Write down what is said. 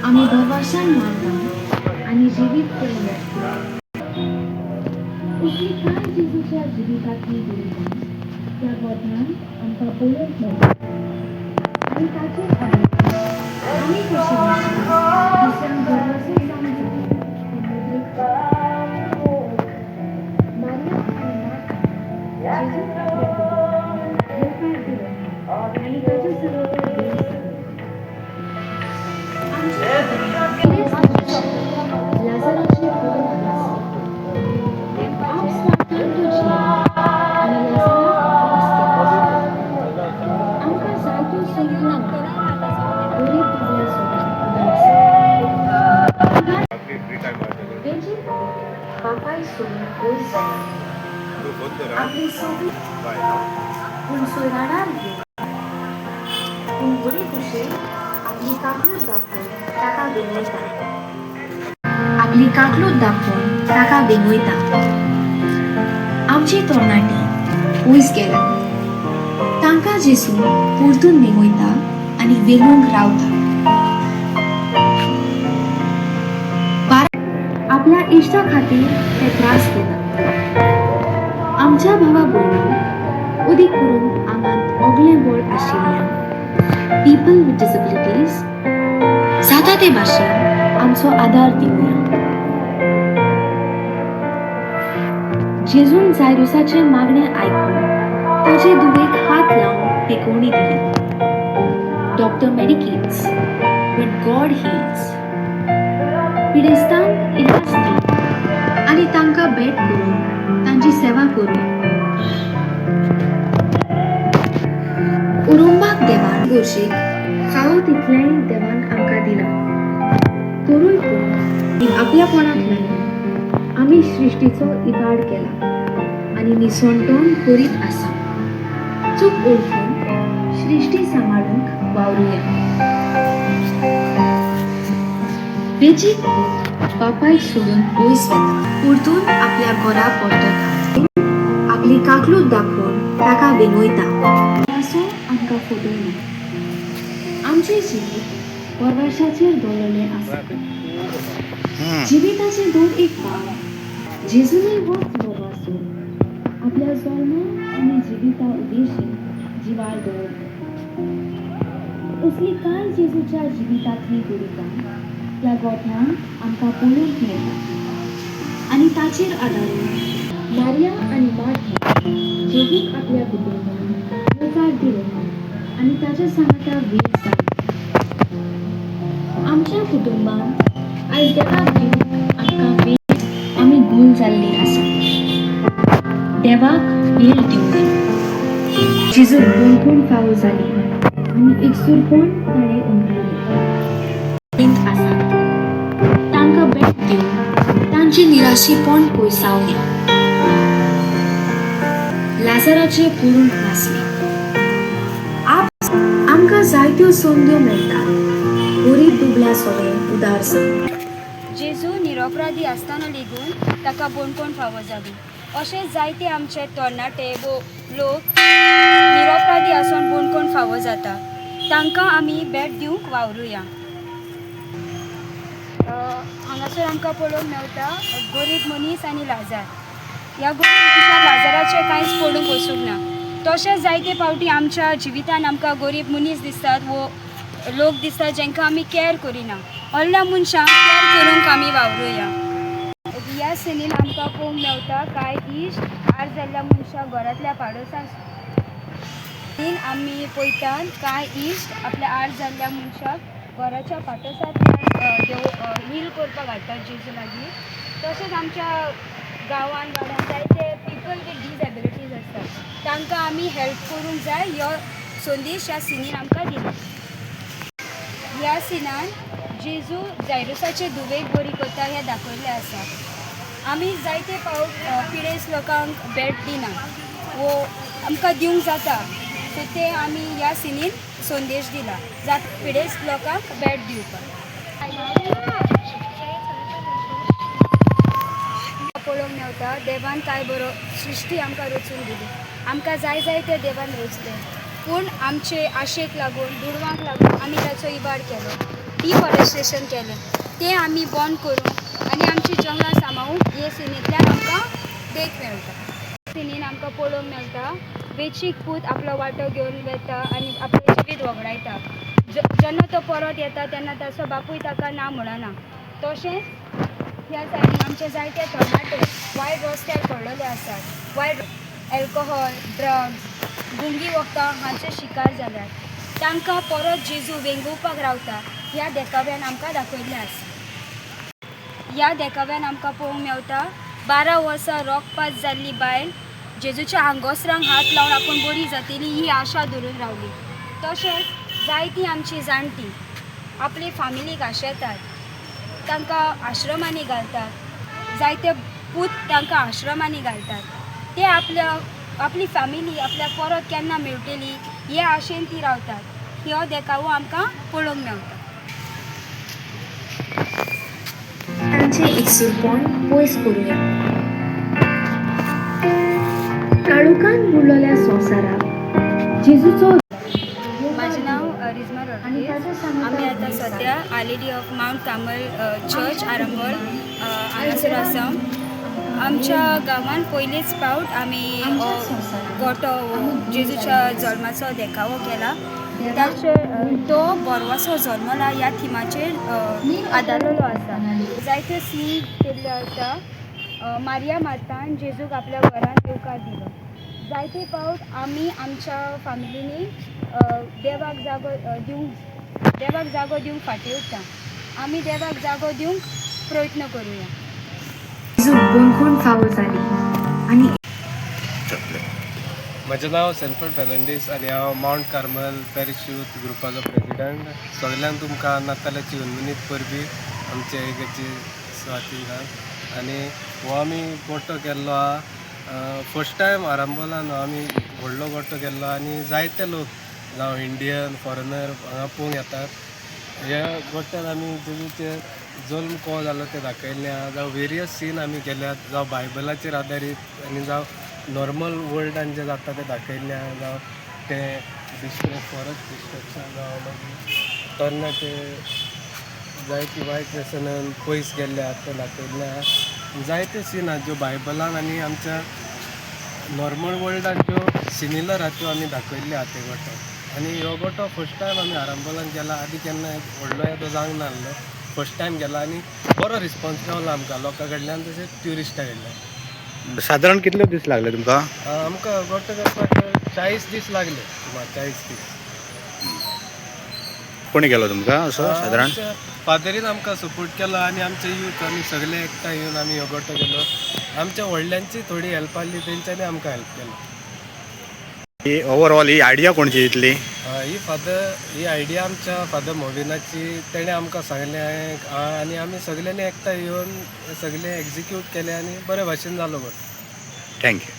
आम्ही भरवर्षान मारता आणि जिवीत केले उसली काय जेजूच्या जिवितातली गुरुता त्या गोठ्यान आमकां पळोवंक मेळटा आणि ताचेर आमी कशी दुसऱ्यांक भरवंसो जावंक जाय आणि ताचे आपली सोबी पूण सोयराणार पूण बरी कुशेन आपली काकलूच दाखोवन ताका वेंगयता आपली काकलूच दाखोवन ताका वेंगयता आमची तरणाटी पयस गेल्या तांकां जेजू परतून वेंगयता आनी वेंगूंक रावता आपल्या इश्टा खातीर ते त्रास घेतात आमच्या भावा भयणी उदीक करून आंगांत ओगलें बळ आशिल्ल्या पीपल विथ डिसेबिलिटीज जाता ते भाशेन आमचो आदार दिवया जेजून जायरुसाचे मागणें आयकून ताचे दुवेक हात लावन पेकोवणी दिली डॉक्टर मेडिकेट्स बट गॉड हील्स पिडेस्तांक इलाज दी आनी तांकां भेट करून तांची सेवा करूं उरुंबाक देवान गोरशेक खावो तितलेंय देवान आमकां दिलां तरूय पूण आपल्यापणांतल्यान आमी सृश्टीचो इबाड केला आनी निसंतोन करीत आसा चूक ओळखून सृश्टी सांबाळूंक वावरुया बेजीक बापायक सोडून पयस वता परतून आपल्या घरा परतता आपली काकलूत दाखोवन ताका वेंगयता असो आमकां फटयना आमचें जिवीत परवाशाचेर दवरलें आसा जिविताचे दोन एक पाव जेजूनय होच वरवासो आपल्या जल्मा आनी जिविता उद्देशीं जिवाळ दवरता असली कांय जेजूच्या जिवितांतली गुरुता त्या गोठ्यान आमकां पळोवंक मेळटा आनी ताचेर आदारून मारिया आनी मार्था जेजूक आपल्या कुटुंबान होकार दिलो आनी ताच्या सांगाता वीट जाली आमच्या कुटुंबान आयज देवाक दिवंक आमकां वेळ आमी भूल जाल्ली आसा देवाक वेळ दिवंक जेजूक दोन फावो जाली आनी एकसूरपण ताणें उमटयलें आसा तांकां भेट दिवन तांची निराशीपण पयसावली लाजाराचे पुरून नासले आमकां जायत्यो संद्यो मेळटात गरीब दुबळ्या सोबें उदार जावन जेजू निरपराधी आसतना लेगून ताका बोणकोण फावो जाली अशें जायते आमचे तरणाटे वो लोक निरपराधी आसून बोणकोण फावो जाता तांकां आमी भेट दिवंक वावरुया हांगासर आमकां पळोवंक मेळटा गरीब मनीस आनी लाजार ह्या गरीब मनशाक लाजाराचें कांयच पडूंक वचूंक ना तशेंच जायते फावटी आमच्या जिवितान आमकां गरीब मनीस दिसतात वो लोक दिसतात जेंकां आमी कॅर करिना व्हडल्या मनशांक कॅर करूंक आमी वावरुया ह्या सिनीन आमकां पळोवंक मेळटा कांय इश्ट आर जाल्ल्या मनशाक घरांतल्या पाडोसांत आमी पळयतात कांय इश्ट आपल्या आर जाल्ल्या मनशाक घराच्या पाडोसांतल्यान हील करपाक हाडटात जेजू लागीं तशेंच आमच्या गांवांत वाड्यान जायते पीपल विथ डिसेबिलिटीज आसतात आमी हेल्प करूंक जाय ह्यो संदेश ह्या सिनीन आमकां दिला. ह्या सिनान जेजू जायरुसाचे धुवेक बरी करता हें दाखयल्लें आसा. आमी जायते फावट पिडेस्त लोकांक भेट दिना वो आमकां दिवंक जाता, सो ते आमी ह्या सिनीन संदेश दिला पिडेस्त लोकांक भेट दिवपाक. पळोवंक मेवता देवान काय बरो सृश्टी आमकां रचून दिली. आमकां जाय जाय ते देवान रचलें, पूण आमचे आशेक लागून दुडवांक लागून आमी ताचो इबाड केलो, डिफॉरेस्टेशन केलें. तें आमी बंद करूंक आनी आमची जंगलां सांबाळूंक हे सिनींतल्यान आमकां देख मेळटा. सिनीन आमकां पळोवंक मेळटा वेंचीक पूत आपलो वांटो घेवन वेता आनी आपलें जिवीत वगडायता. जेन्ना तो परत येता तेन्ना ताचो बापूय ताका ना म्हणना. तशेंच ह्या सायडीन आमचे जायते तरणाटे वायट रस्त्यार पडलेले आसात. वायट एल्कोहॉल, ड्रग्स, गुंगी वखदां हांचे शिकार जाल्यात. तांकां परत जेजू वेंगोवपाक रावता ह्या देखाव्यान आमकां दाखयल्लें आसा. ह्या देखाव्यान आमकां पळोवंक मेवता 12 वर्सां रोगपात जाल्ली बायल जेजूच्या आंगोसरांक हात लावन आपूण बरी जातली ही आशा धरून रावली. तशेंच जायतीं आमची जाणटीं आपली फॅमिलीक आशेतात, तांकां आश्रमांनी घालतात. जायते पूत तांकां आश्रमांनी घालतात. ते आपली फॅमिली आपल्याक परत केन्ना मेळटली हे आशेन ती रावतात. ह्यो देखावो आमकां पळोवंक मेवता. तांचे एकसूरपण पयस करुया. काळोखान बुडलेल्या संवसाराक जेजूचो. माझे नाव रिजमा रोड्रिगेज. आमी आतां सद्या Our Lady of Mount Carmel Church Arambol हांगासर आसा. आमच्या गांवांत पयलींच फावट आमी गोठो जेजूच्या जल्माचो देखावो केला. ताचे तो बोरवासो जल्मला ह्या थिमाचेर आदारलेलो आसा. जायते सीन केल्ले आसा. मारिया मातान जेजूक आपल्या घरांत येवकार दिलो. जायते फावट आमी आमच्या फॅमिलीनी देवाक जागो दिवंक फाटीं उरता. आमी देवाक जागो दिवंक प्रयत्न करुया. जेजू कोण फावो जाली आनी म्हजें नांव सेल्फर्ड फेर्नांडीस आनी हांव माउंट कार्मेल पॅरिश यूथ ग्रुपाचो प्रेसिडेंट. सगल्यांक तुमकां नातालाची उन्मिनीत परबी आमचे इगर्जेची सुवातेर. आनी हो आमी गोठो केल्लो आहा. फर्स्ट टायम आरंबोलान आमी व्हडलो गोठो केल्लो आनी जायते लोक जावं इंडियन फॉरेनर हांगा पळोवंक येतात. ह्या गोठ्यान आमी जेजूचे जल्म को जालो ते दाखयल्ले आहा. जावं वेरियस सीन आमी केल्यात, जावं बायबलाचेर आदारीत आनी जावं नॉर्मल वर्ल्डान जे जाता ते दाखयल्ले आहा. जावं ते फॉरेस्ट डिस्ट्रक्शन जावं मागीर तरणाटे जायती वायट व्यसनान पयस गेल्ले आहात ते दाखयल्ले आहा. जायते सीन आहा ज्यो बायबलान आनी आमच्या नॉर्मल वर्ल्डान ज्यो सिमिलर आहा त्यो आमी दाखयल्ले आहा ते गोठ्यान. आनी हो गोठो फर्स्ट टायम आमी आरंबोलान केला. आदी केन्ना व्हडलो येदो जावंक नासलो. फर्स्ट टायम गेला आनी बरो रिस्पॉन्स मेवलो आमकां लोकां कडल्यान तशेंच ट्युरिस्टां कडल्यान. साधारण कितले दीस लागले तुमकां? आमकां गोठो करपाक 40 दीस लागले. सुमार 40 दीस. कोणी केलो तुमकां असो साधारण? फादरीन आमकां सपोर्ट केलो आनी आमचे यूथ आमी सगळे एकठांय येवन आमी हो गोठो केलो. आमच्या व्हडल्यांची थोडी हेल्प आसली, तेंच्यांनी आमकां हेल्प केलो. ही ओवरऑल ही आयडिया कोणची इतली? ही आयडिया आमच्या फादर मोविनाची. तेणें आमकां सांगलें आनी आमी सगल्यांनी एकठांय येवन सगळें एक्झिक्यूट केलें आनी बरे भाशेन जालो गोठो. थँक्यू.